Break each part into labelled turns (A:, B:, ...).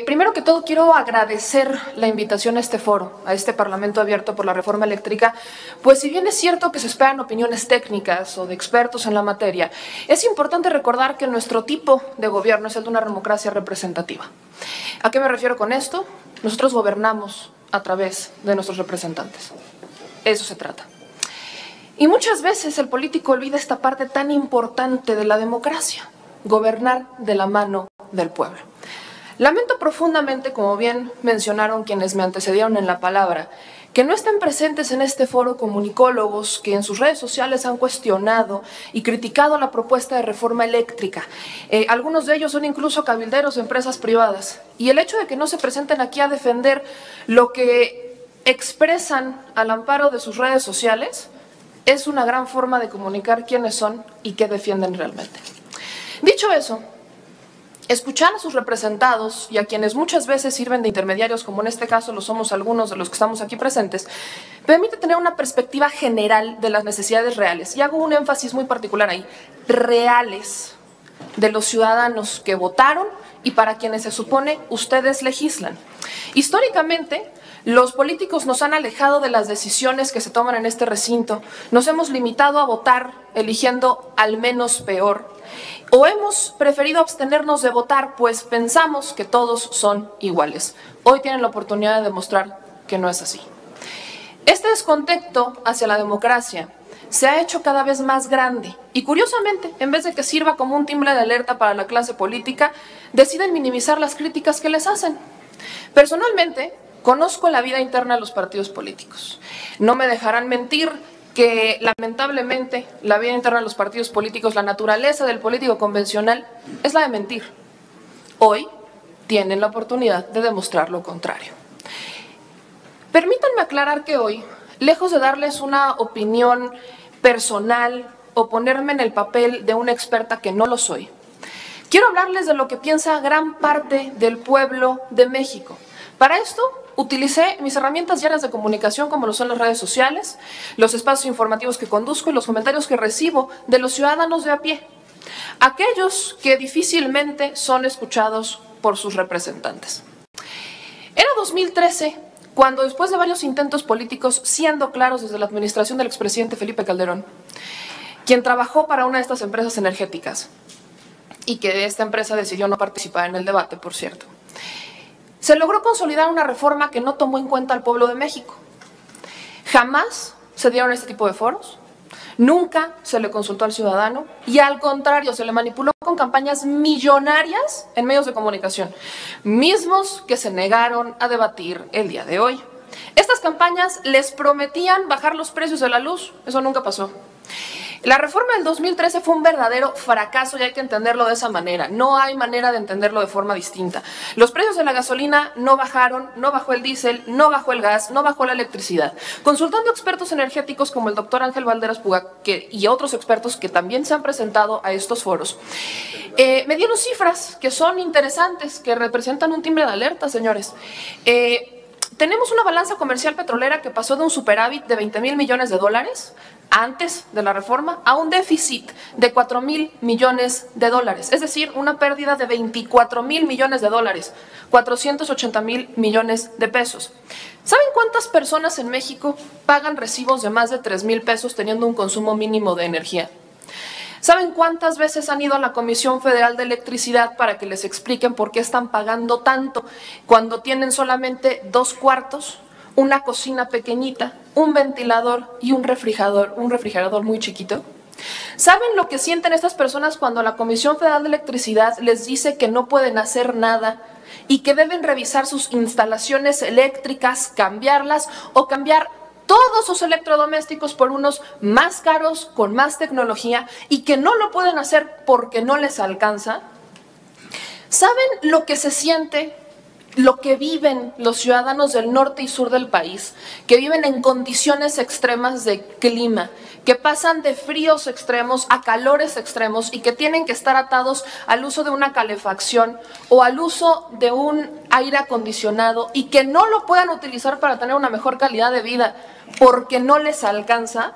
A: Primero que todo, quiero agradecer la invitación a este foro, a este Parlamento abierto por la reforma eléctrica, pues si bien es cierto que se esperan opiniones técnicas o de expertos en la materia, es importante recordar que nuestro tipo de gobierno es el de una democracia representativa. ¿A qué me refiero con esto? Nosotros gobernamos a través de nuestros representantes. Eso se trata. Y muchas veces el político olvida esta parte tan importante de la democracia, gobernar de la mano del pueblo. Lamento profundamente, como bien mencionaron quienes me antecedieron en la palabra, que no estén presentes en este foro comunicólogos que en sus redes sociales han cuestionado y criticado la propuesta de reforma eléctrica. Algunos de ellos son incluso cabilderos de empresas privadas. Y el hecho de que no se presenten aquí a defender lo que expresan al amparo de sus redes sociales es una gran forma de comunicar quiénes son y qué defienden realmente. Dicho eso, escuchar a sus representados y a quienes muchas veces sirven de intermediarios, como en este caso lo somos algunos de los que estamos aquí presentes, permite tener una perspectiva general de las necesidades reales. Y hago un énfasis muy particular ahí, reales, de los ciudadanos que votaron y para quienes se supone ustedes legislan. Históricamente, los políticos nos han alejado de las decisiones que se toman en este recinto, nos hemos limitado a votar eligiendo al menos peor, o hemos preferido abstenernos de votar, pues pensamos que todos son iguales. Hoy tienen la oportunidad de demostrar que no es así. Este descontento hacia la democracia se ha hecho cada vez más grande y, curiosamente, en vez de que sirva como un timbre de alerta para la clase política, deciden minimizar las críticas que les hacen. Personalmente, conozco la vida interna de los partidos políticos. No me dejarán mentir que lamentablemente la vida interna de los partidos políticos, la naturaleza del político convencional es la de mentir. Hoy tienen la oportunidad de demostrar lo contrario. Permítanme aclarar que hoy, lejos de darles una opinión personal o ponerme en el papel de una experta que no lo soy, quiero hablarles de lo que piensa gran parte del pueblo de México. Para esto, utilicé mis herramientas diarias de comunicación, como lo son las redes sociales, los espacios informativos que conduzco y los comentarios que recibo de los ciudadanos de a pie, aquellos que difícilmente son escuchados por sus representantes. Era 2013, cuando después de varios intentos políticos, siendo claros desde la administración del expresidente Felipe Calderón, quien trabajó para una de estas empresas energéticas, y que esta empresa decidió no participar en el debate, por cierto, se logró consolidar una reforma que no tomó en cuenta al pueblo de México. Jamás se dieron este tipo de foros, nunca se le consultó al ciudadano y al contrario, se le manipuló con campañas millonarias en medios de comunicación, mismos que se negaron a debatir el día de hoy. Estas campañas les prometían bajar los precios de la luz, eso nunca pasó. La reforma del 2013 fue un verdadero fracaso y hay que entenderlo de esa manera. No hay manera de entenderlo de forma distinta. Los precios de la gasolina no bajaron, no bajó el diésel, no bajó el gas, no bajó la electricidad. Consultando expertos energéticos como el doctor Ángel Valderas Puga y otros expertos que también se han presentado a estos foros, me dieron cifras que son interesantes, que representan un timbre de alerta, señores. Tenemos una balanza comercial petrolera que pasó de un superávit de 20,000 millones de dólares antes de la reforma a un déficit de 4,000 millones de dólares, es decir, una pérdida de 24,000 millones de dólares, 480,000 millones de pesos. ¿Saben cuántas personas en México pagan recibos de más de 3,000 pesos teniendo un consumo mínimo de energía? ¿Saben cuántas veces han ido a la Comisión Federal de Electricidad para que les expliquen por qué están pagando tanto cuando tienen solamente 2 cuartos, una cocina pequeñita, un ventilador y un refrigerador muy chiquito? ¿Saben lo que sienten estas personas cuando la Comisión Federal de Electricidad les dice que no pueden hacer nada y que deben revisar sus instalaciones eléctricas, cambiarlas o cambiar todos sus electrodomésticos por unos más caros, con más tecnología y que no lo pueden hacer porque no les alcanza? ¿Saben lo que se siente, lo que viven los ciudadanos del norte y sur del país, que viven en condiciones extremas de clima, que pasan de fríos extremos a calores extremos y que tienen que estar atados al uso de una calefacción o al uso de un aire acondicionado y que no lo puedan utilizar para tener una mejor calidad de vida porque no les alcanza?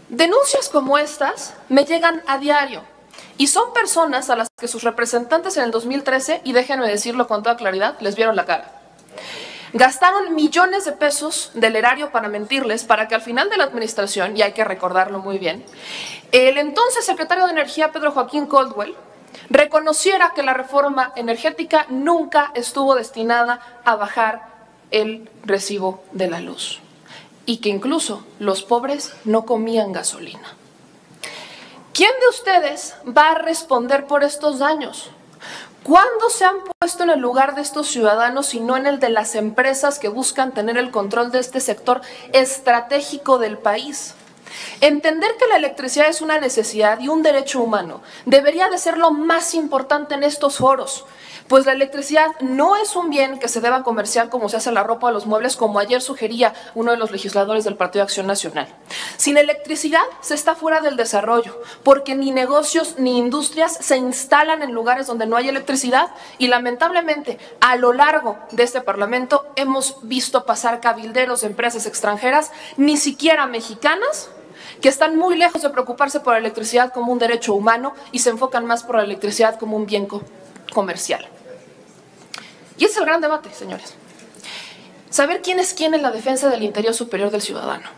A: Denuncias como estas me llegan a diario Y son personas a las que sus representantes en el 2013, y déjenme decirlo con toda claridad, les vieron la cara. Gastaron millones de pesos del erario para mentirles, para que al final de la administración, y hay que recordarlo muy bien, el entonces secretario de Energía, Pedro Joaquín Caldwell, reconociera que la reforma energética nunca estuvo destinada a bajar el recibo de la luz y que incluso los pobres no comían gasolina. ¿Quién de ustedes va a responder por estos daños? ¿Cuándo se han puesto en el lugar de estos ciudadanos y no en el de las empresas que buscan tener el control de este sector estratégico del país? Entender que la electricidad es una necesidad y un derecho humano debería de ser lo más importante en estos foros, pues la electricidad no es un bien que se deba comerciar como se hace la ropa o los muebles, como ayer sugería uno de los legisladores del Partido Acción Nacional. Sin electricidad se está fuera del desarrollo, porque ni negocios ni industrias se instalan en lugares donde no hay electricidad y lamentablemente a lo largo de este Parlamento hemos visto pasar cabilderos de empresas extranjeras, ni siquiera mexicanas, que están muy lejos de preocuparse por la electricidad como un derecho humano y se enfocan más por la electricidad como un bien comercial. Y ese es el gran debate, señores. Saber quién es quién en la defensa del interés superior del ciudadano.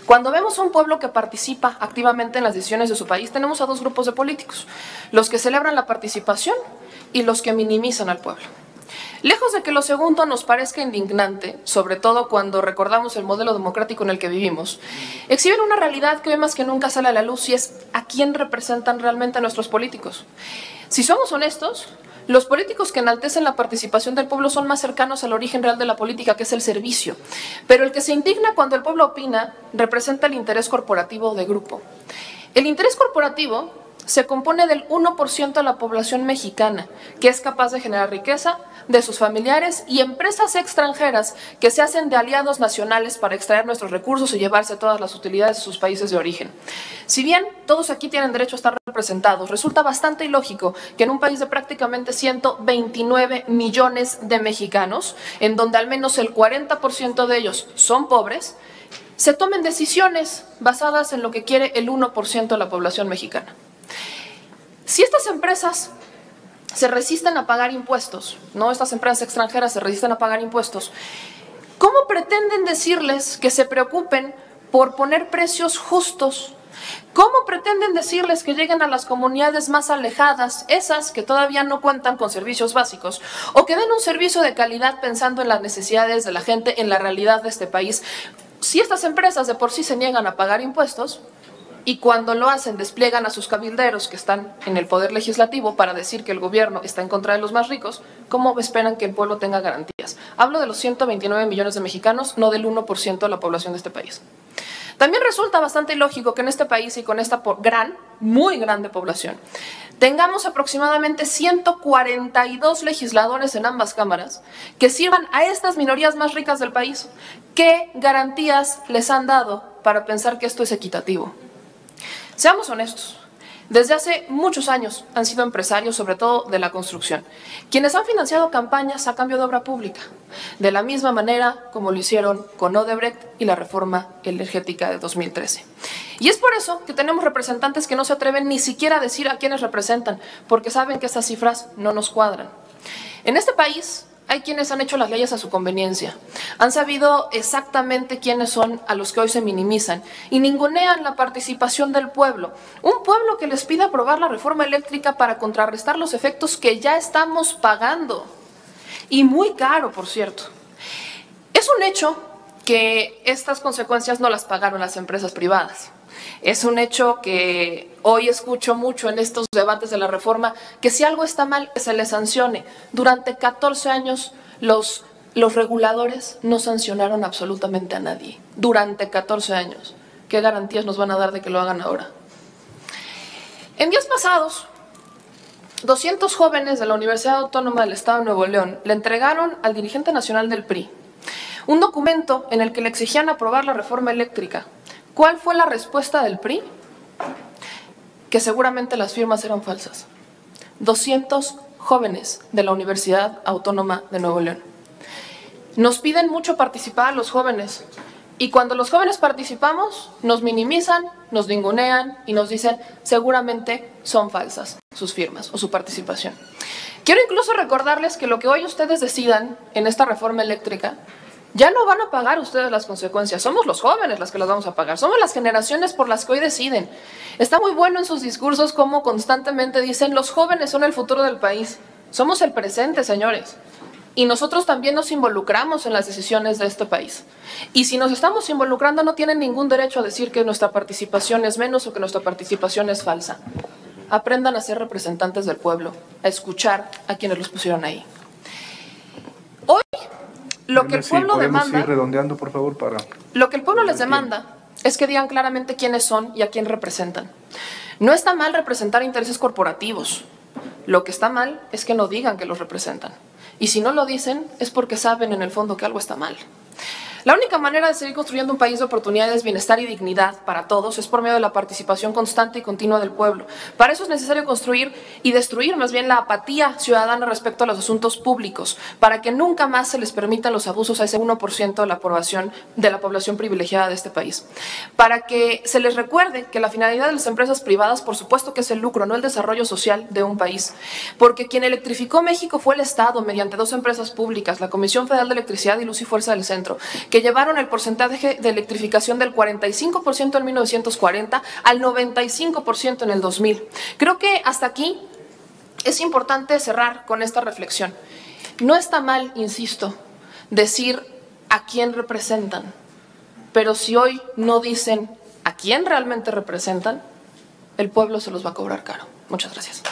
A: Cuando vemos a un pueblo que participa activamente en las decisiones de su país, tenemos a dos grupos de políticos, los que celebran la participación y los que minimizan al pueblo. Lejos de que lo segundo nos parezca indignante, sobre todo cuando recordamos el modelo democrático en el que vivimos, exhiben una realidad que hoy más que nunca sale a la luz y es a quién representan realmente a nuestros políticos. Si somos honestos, los políticos que enaltecen la participación del pueblo son más cercanos al origen real de la política, que es el servicio. Pero el que se indigna cuando el pueblo opina representa el interés corporativo de grupo. El interés corporativo se compone del 1% de la población mexicana, que es capaz de generar riqueza, de sus familiares y empresas extranjeras que se hacen de aliados nacionales para extraer nuestros recursos y llevarse todas las utilidades de sus países de origen. Si bien todos aquí tienen derecho a estar representados, resulta bastante ilógico que en un país de prácticamente 129 millones de mexicanos, en donde al menos el 40% de ellos son pobres, se tomen decisiones basadas en lo que quiere el 1% de la población mexicana. Si estas empresas se resisten a pagar impuestos, ¿no? Estas empresas extranjeras se resisten a pagar impuestos, ¿cómo pretenden decirles que se preocupen por poner precios justos? ¿Cómo pretenden decirles que lleguen a las comunidades más alejadas, esas que todavía no cuentan con servicios básicos, o que den un servicio de calidad pensando en las necesidades de la gente, en la realidad de este país? Si estas empresas de por sí se niegan a pagar impuestos, y cuando lo hacen despliegan a sus cabilderos que están en el poder legislativo para decir que el gobierno está en contra de los más ricos, ¿cómo esperan que el pueblo tenga garantías? Hablo de los 129 millones de mexicanos, no del 1% de la población de este país. También resulta bastante ilógico que en este país y con esta muy grande población, tengamos aproximadamente 142 legisladores en ambas cámaras que sirvan a estas minorías más ricas del país. ¿Qué garantías les han dado para pensar que esto es equitativo? Seamos honestos, desde hace muchos años han sido empresarios, sobre todo de la construcción, quienes han financiado campañas a cambio de obra pública, de la misma manera como lo hicieron con Odebrecht y la reforma energética de 2013. Y es por eso que tenemos representantes que no se atreven ni siquiera a decir a quiénes representan, porque saben que estas cifras no nos cuadran. En este país hay quienes han hecho las leyes a su conveniencia, han sabido exactamente quiénes son a los que hoy se minimizan y ningunean la participación del pueblo. Un pueblo que les pide aprobar la reforma eléctrica para contrarrestar los efectos que ya estamos pagando. Y muy caro, por cierto. Es un hecho que estas consecuencias no las pagaron las empresas privadas. Es un hecho que hoy escucho mucho en estos debates de la reforma, que si algo está mal, que se le sancione. Durante 14 años los reguladores no sancionaron absolutamente a nadie. Durante 14 años. ¿Qué garantías nos van a dar de que lo hagan ahora? En días pasados, 200 jóvenes de la Universidad Autónoma del Estado de Nuevo León le entregaron al dirigente nacional del PRI un documento en el que le exigían aprobar la reforma eléctrica. ¿Cuál fue la respuesta del PRI? Que seguramente las firmas eran falsas. 200 jóvenes de la Universidad Autónoma de Nuevo León. Nos piden mucho participar a los jóvenes Y cuando los jóvenes participamos, nos minimizan, nos ningunean y nos dicen seguramente son falsas sus firmas o su participación. Quiero incluso recordarles que lo que hoy ustedes decidan en esta reforma eléctrica, ya no van a pagar ustedes las consecuencias, somos los jóvenes las que las vamos a pagar, somos las generaciones por las que hoy deciden. Está muy bueno en sus discursos como constantemente dicen los jóvenes son el futuro del país, somos el presente, señores. Y nosotros también nos involucramos en las decisiones de este país. Y si nos estamos involucrando, no tienen ningún derecho a decir que nuestra participación es menos o que nuestra participación es falsa. Aprendan a ser representantes del pueblo, a escuchar a quienes los pusieron ahí. Hoy, lo que el pueblo demanda...
B: ir redondeando, por favor, para...
A: Lo que el pueblo les demanda es que digan claramente quiénes son y a quién representan. No está mal representar intereses corporativos. Lo que está mal es que no digan que los representan. Y si no lo dicen, es porque saben en el fondo que algo está mal. La única manera de seguir construyendo un país de oportunidades, bienestar y dignidad para todos es por medio de la participación constante y continua del pueblo. Para eso es necesario construir y destruir más bien la apatía ciudadana respecto a los asuntos públicos, para que nunca más se les permitan los abusos a ese 1% de la población privilegiada de este país. Para que se les recuerde que la finalidad de las empresas privadas, por supuesto que es el lucro, no el desarrollo social de un país. Porque quien electrificó México fue el Estado mediante 2 empresas públicas, la Comisión Federal de Electricidad y Luz y Fuerza del Centro, que llevaron el porcentaje de electrificación del 45% en 1940 al 95% en el 2000. Creo que hasta aquí es importante cerrar con esta reflexión. No está mal, insisto, decir a quién representan, pero si hoy no dicen a quién realmente representan, el pueblo se los va a cobrar caro. Muchas gracias.